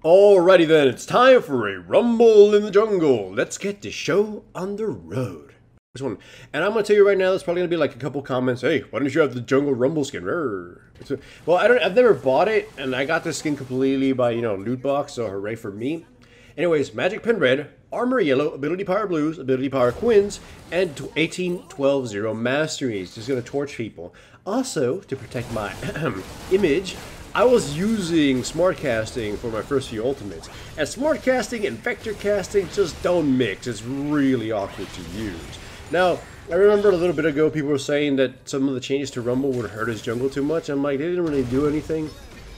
Alrighty then, it's time for a rumble in the jungle. Let's get the show on the road. This one, and I'm gonna tell you right now, there's probably gonna be like a couple comments. Hey, why don't you have the jungle rumble skin? Well, I've never bought it, and I got this skin completely by loot box, so hooray for me. Anyways, magic pen red, armor yellow, ability power blues, ability power quins, and 18-12-0 masteries. Just gonna torch people. Also, to protect my image, I was using smart casting for my first few ultimates, and smart casting and vector casting just don't mix. It's really awkward to use. Now, I remember a little bit ago people were saying that some of the changes to Rumble would hurt his jungle too much. I'm like, they didn't really do anything.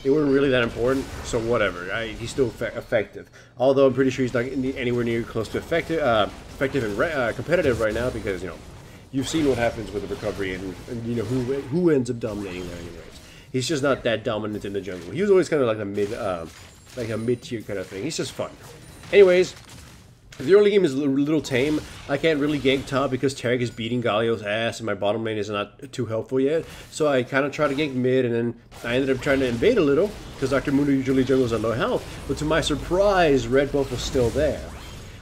They weren't really that important, so whatever. He's still effective. Although I'm pretty sure he's not anywhere near close to effective and competitive right now because, you've seen what happens with the recovery and who ends up dominating there anyways. He's just not that dominant in the jungle. He was always kind of like a mid-tier kind of thing. He's just fun. Anyways, the early game is a little tame. I can't really gank top because Tarek is beating Galio's ass and my bottom lane is not too helpful yet. So I kind of try to gank mid and then I ended up trying to invade a little because Dr. Mundo usually jungles on low health. But to my surprise, red buff was still there.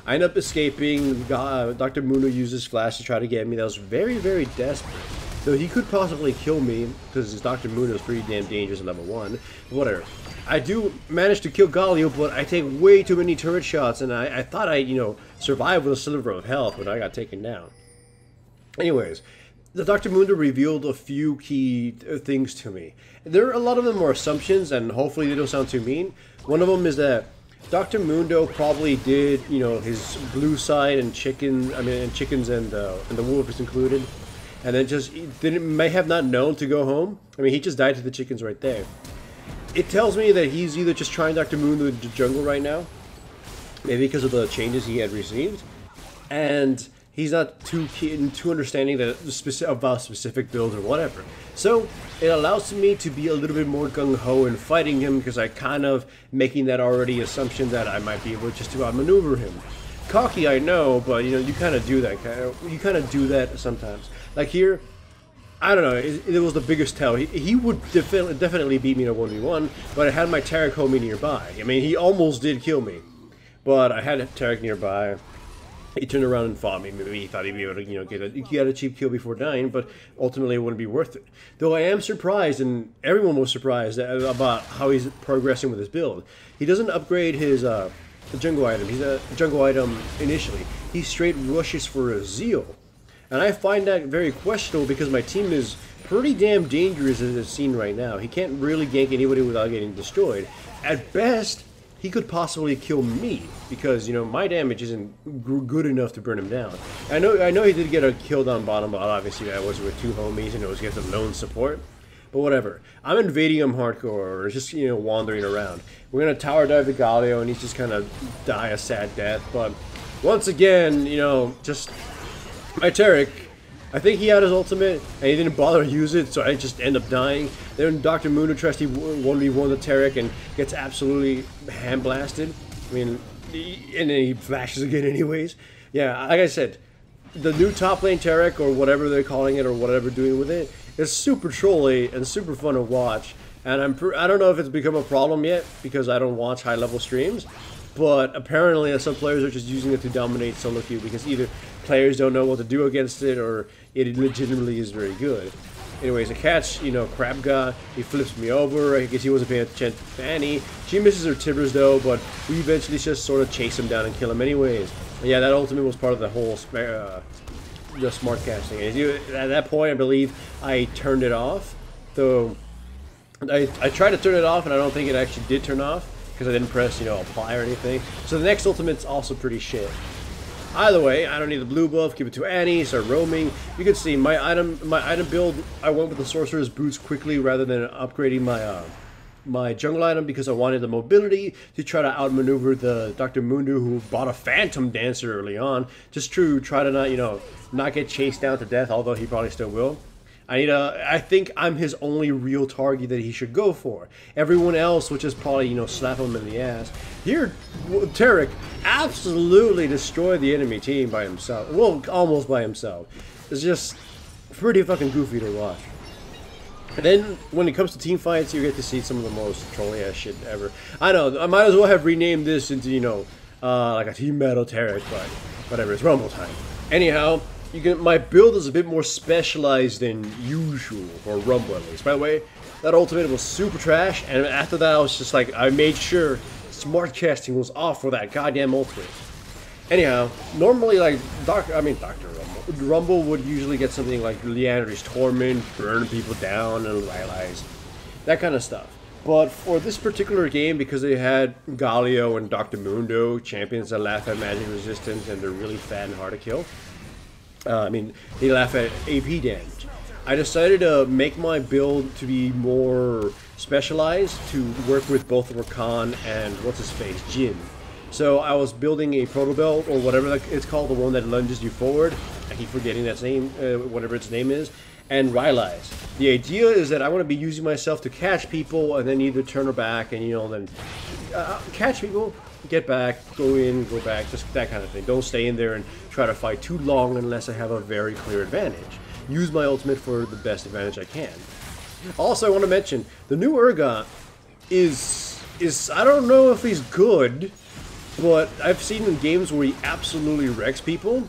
I end up escaping. Dr. Mundo uses flash to try to get me. That was very, very desperate. Though he could possibly kill me, because his Dr. Mundo is pretty damn dangerous at level 1. Whatever. I do manage to kill Galio, but I take way too many turret shots, and I thought I'd, survive with a sliver of health, but I got taken down. Anyways, the Dr. Mundo revealed a few key things to me. A lot of them are assumptions, and hopefully they don't sound too mean. One of them is that Dr. Mundo probably did, his blue side and chickens and the wolf is included. And then just may have not known to go home. I mean, he just died to the chickens right there. It tells me that he's either just trying Dr. Mundo in the jungle right now, maybe because of the changes he had received, and he's not too understanding that about specific builds or whatever. So it allows me to be a little bit more gung-ho in fighting him because I kind of making that already assumption that I might be able just to outmaneuver him. Cocky, I know, but you kind of do that. You kind of do that sometimes. Like here, I don't know. It was the biggest tell. He would definitely beat me in a 1v1, but I had my Tarek homie nearby. I mean, he almost did kill me, but I had Tarek nearby. He turned around and fought me. Maybe he thought he'd be able to, get a cheap kill before dying, but ultimately it wouldn't be worth it. Though I am surprised, and everyone was surprised about how he's progressing with his build. He doesn't upgrade his the jungle item. He's a jungle item initially. He straight rushes for a Zeal. And I find that very questionable because my team is pretty damn dangerous as it's seen right now. He can't really gank anybody without getting destroyed. At best, he could possibly kill me because, my damage isn't good enough to burn him down. I know he did get a kill down bottom, but obviously I was with two homies and it was against a lone support. But whatever. I'm invading him hardcore, or just, wandering around. We're going to tower dive the Galio and he's just kind of die a sad death. But once again, just... my Tarek, I think he had his ultimate, and he didn't bother to use it, so I just end up dying. Then Dr. Mundo tries to 1v1 the Tarek and gets absolutely hand-blasted. I mean, and then he flashes again anyways. Yeah, like I said, the new top lane Tarek, or whatever they're calling it, or whatever doing with it, is super trolly and super fun to watch. And I don't know if it's become a problem yet, because I don't watch high-level streams, but apparently some players are just using it to dominate solo queue because either players don't know what to do against it or it legitimately is very good. Anyways, a catch, crab guy, he flips me over. I guess he wasn't paying attention to Annie. She misses her timbers though, but we eventually just sort of chase him down and kill him anyways. And yeah, that ultimate was part of the whole the smart casting. At that point, I believe I turned it off. Though I tried to turn it off and I don't think it actually did turn off, because I didn't press, apply or anything. So the next ultimate's also pretty shit. Either way, I don't need the blue buff. Give it to Annie. Start roaming. You can see my item build. I went with the sorcerer's boots quickly rather than upgrading my jungle item because I wanted the mobility to try to outmaneuver the Dr. Mundo who bought a Phantom Dancer early on. Just to try to not not get chased down to death. Although he probably still will. I think I'm his only real target that he should go for. Everyone else would just probably, slap him in the ass. Here, Tarek absolutely destroyed the enemy team by himself. Well, almost by himself. It's just pretty fucking goofy to watch. And then, when it comes to team fights, you get to see some of the most trolly-ass shit ever. I know, I might as well have renamed this into, you know, like a Team Battle Tarek, but whatever, it's Rumble time. Anyhow, my build is a bit more specialized than usual for Rumble at least. By the way, that ultimate was super trash, and after that I was just like, I made sure smart casting was off for that goddamn ultimate. Anyhow, normally like Dr. Rumble would usually get something like Leander's Torment, burn people down, and Rylai's, that kind of stuff. But for this particular game, because they had Galio and Dr. Mundo, champions that laugh at magic resistance and they're really fat and hard to kill. They laugh at AP damage. I decided to make my build to be more specialized, to work with both Rakan and what's-his-face, Jin. So I was building a proto belt, or whatever it's called, the one that lunges you forward. I keep forgetting that name, whatever its name is. And Rylai's. The idea is that I want to be using myself to catch people, and then either turn her back, and then catch people, get back, go in, go back, just that kind of thing. Don't stay in there and try to fight too long unless I have a very clear advantage. Use my ultimate for the best advantage I can. Also, I want to mention, the new Urgot is I don't know if he's good, but I've seen him in games where he absolutely wrecks people.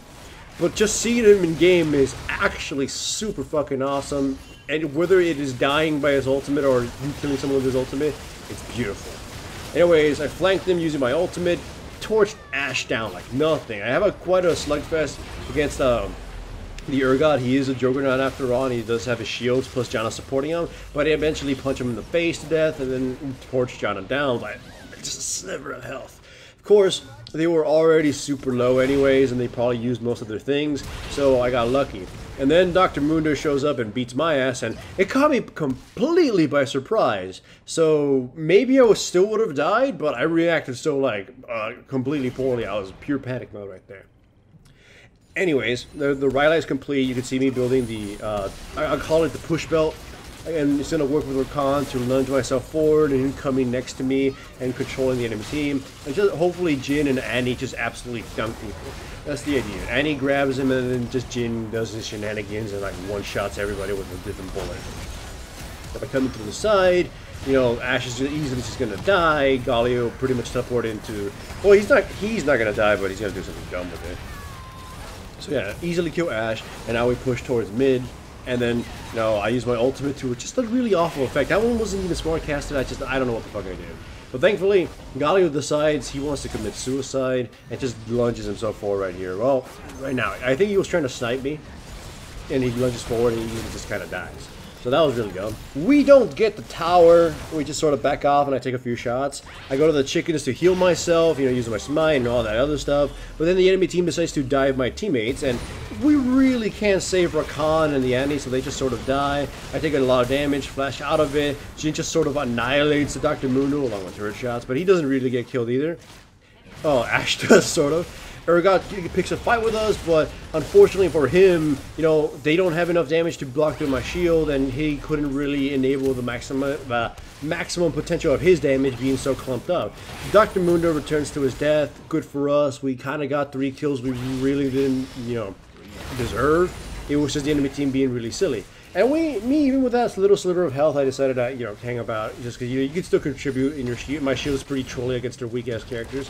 But just seeing him in game is actually super fucking awesome. And whether it is dying by his ultimate or you killing someone with his ultimate, it's beautiful. Anyways, I flanked him using my ultimate, torched Ashe down like nothing. I have quite a slugfest against the Urgot. He is a juggernaut after all, and he does have his shields plus Janna supporting him. But I eventually punch him in the face to death and then torch Janna down by just a sliver of health. Of course, they were already super low anyways, and they probably used most of their things, so I got lucky. And then Dr. Mundo shows up and beats my ass, and it caught me completely by surprise. So maybe I still would have died, but I reacted so completely poorly. I was pure panic mode right there. Anyways, the Rylai's complete. You can see me building the, I call it the push belt. And it's going to work with Rakan to lunge myself forward and him coming next to me and controlling the enemy team. And just hopefully Jin and Annie just absolutely dunk people. That's the idea. Annie grabs him and then just Jin does his shenanigans and like one-shots everybody with a different bullet. If I come through the side, Ashe is easily just going to die. Galio pretty much teleport into... Well, he's not going to die, but he's going to do something dumb with it. So yeah, easily kill Ashe, and now we push towards mid. And then, I use my ultimate to just a really awful effect. That one wasn't even smart casted. I don't know what the fuck I did. But thankfully, Galio decides he wants to commit suicide and just lunges himself forward right here. Well, right now, I think he was trying to snipe me. And he lunges forward and he just kind of dies. So that was really good. We don't get the tower. We just sort of back off and I take a few shots. I go to the chickens to heal myself, using my smite and all that other stuff. But then the enemy team decides to dive my teammates, and we really can't save Rakan and the Annie, so they just sort of die. I take a lot of damage, flash out of it. Jin just sort of annihilates the Dr. Mundo along with turret shots, but he doesn't really get killed either. Oh, Ashe does, sort of. Urgot picks a fight with us, but unfortunately for him, they don't have enough damage to block through my shield, and he couldn't really enable the maximum potential of his damage being so clumped up. Dr. Mundo returns to his death. Good for us. We kind of got 3 kills we really didn't, deserve. It was just the enemy team being really silly. And even with that little sliver of health, I decided to, hang about, just because you can still contribute in your shield. My shield is pretty trolly against their weak-ass characters.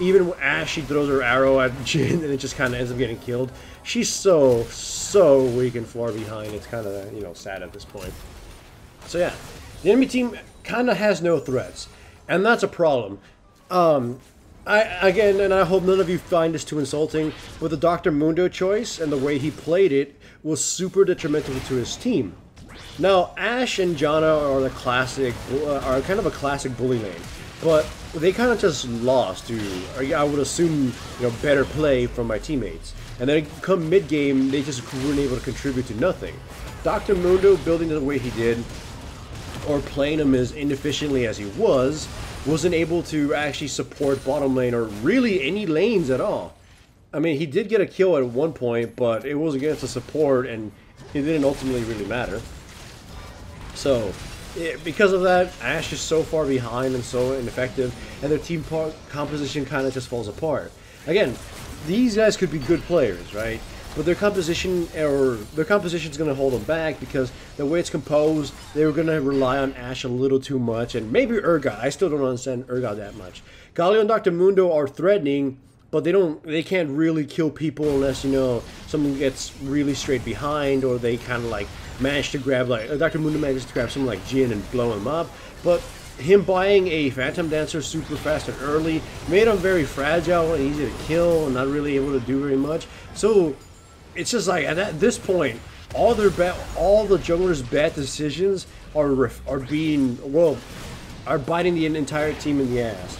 Even when Ashe, she throws her arrow at Jin and it just kind of ends up getting killed. She's so weak and far behind. It's kind of, sad at this point. So yeah, the enemy team kind of has no threats. And that's a problem. Again, and I hope none of you find this too insulting, but the Dr. Mundo choice and the way he played it was super detrimental to his team. Now, Ashe and Janna are kind of a classic bully lane. But they kind of just lost to, I would assume, better play from my teammates. And then come mid-game, they just weren't able to contribute to nothing. Dr. Mundo, building it the way he did, or playing him as inefficiently as he wasn't able to actually support bottom lane or really any lanes at all. I mean, he did get a kill at one point, but it was against the support, and it didn't ultimately really matter. So... because of that, Ashe is so far behind and so ineffective, and their team composition kind of just falls apart. Again, these guys could be good players, right? but their composition is going to hold them back because the way it's composed, they were going to rely on Ashe a little too much, and maybe Urgot. I still don't understand Urgot that much. Galio and Dr. Mundo are threatening, but they can't really kill people unless, you know, someone gets really straight behind, or they kind of like manage to grab, like Dr. Mundo manages to grab someone like Jin and blow him up. But him buying a Phantom Dancer super fast and early made him very fragile and easy to kill and not really able to do very much. So it's just like at this point, all the junglers' bad decisions are biting the entire team in the ass.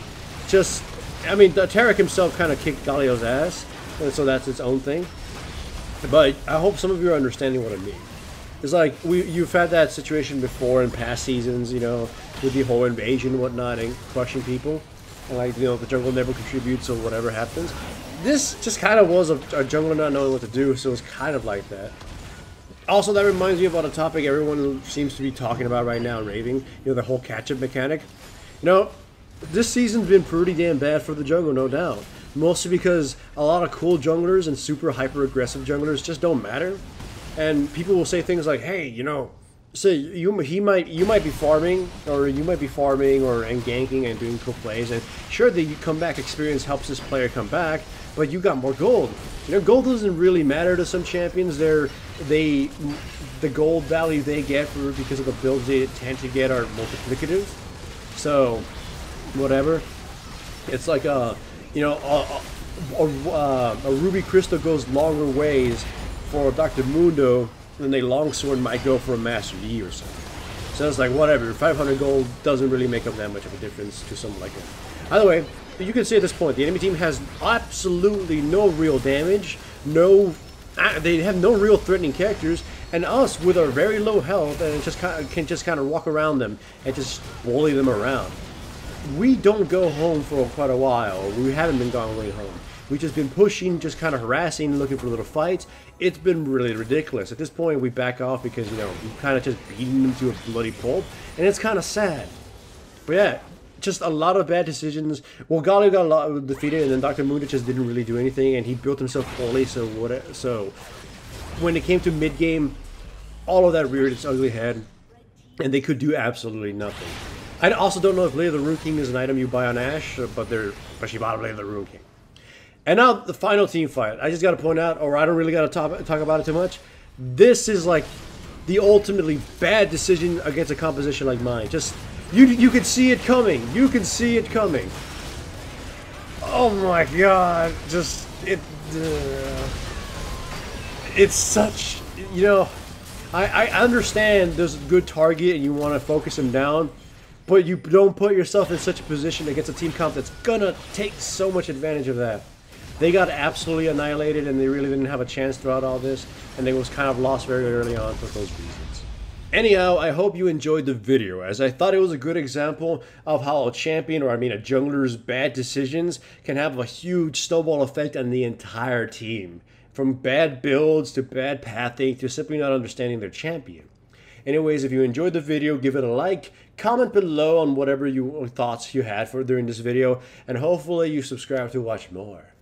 Just, I mean, Tarek himself kind of kicked Galio's ass, and so that's its own thing. But I hope some of you are understanding what I mean. It's like you've had that situation before in past seasons, you know, with the whole invasion and whatnot and crushing people, and like, you know, the jungle never contributes or whatever happens. This just kind of was a jungler not knowing what to do, so it's kind of like that. Also, that reminds me about a topic everyone seems to be talking about right now, raving. You know, the whole catch-up mechanic. You know, this season's been pretty damn bad for the jungle, no doubt. Mostly because a lot of cool junglers and super hyper-aggressive junglers just don't matter. And people will say things like, "Hey, you know, say you might be farming, or and ganking and doing cool plays, and sure, the comeback experience helps this player come back, but you got more gold. You know, gold doesn't really matter to some champions. The gold value they get because of the builds they tend to get are multiplicative. So, whatever. It's like a ruby crystal goes longer ways for Dr. Mundo than a longsword might go for a Master Yi or something. So it's like, whatever, 500 gold doesn't really make up that much of a difference to someone like that. Either way, you can say at this point, the enemy team has absolutely no real damage, they have no real threatening characters, and us with our very low health and can just kind of walk around them and just bully them around. We don't go home for quite a while. We haven't been going home. We've just been pushing, just kind of harassing, looking for little fights. It's been really ridiculous. At this point, we back off because, you know, we've kind of just beaten them to a bloody pulp, and it's kind of sad. But yeah, just a lot of bad decisions. Well, Galio got a lot defeated, and then Dr. Mundo just didn't really do anything, and he built himself poorly. So when it came to mid game, all of that reared its ugly head, and they could do absolutely nothing. I also don't know if Blade of the Rune King is an item you buy on Ashe, but she bought Blade of the Rune King. And now the final team fight. I just got to point out, or I don't really got to talk about it too much. This is like the ultimately bad decision against a composition like mine. Just you could see it coming. You can see it coming. Oh my god! Just it's such, you know. I understand there's a good target and you want to focus him down, but you don't put yourself in such a position against a team comp that's gonna take so much advantage of that. They got absolutely annihilated, and they really didn't have a chance throughout all this, and they was kind of lost very early on for those reasons. Anyhow, I hope you enjoyed the video, as I thought it was a good example of how a champion, or I mean a jungler's bad decisions, can have a huge snowball effect on the entire team. From bad builds, to bad pathing, to simply not understanding their champion. Anyways, if you enjoyed the video, give it a like, comment below on whatever thoughts you had during this video, and hopefully you subscribe to watch more.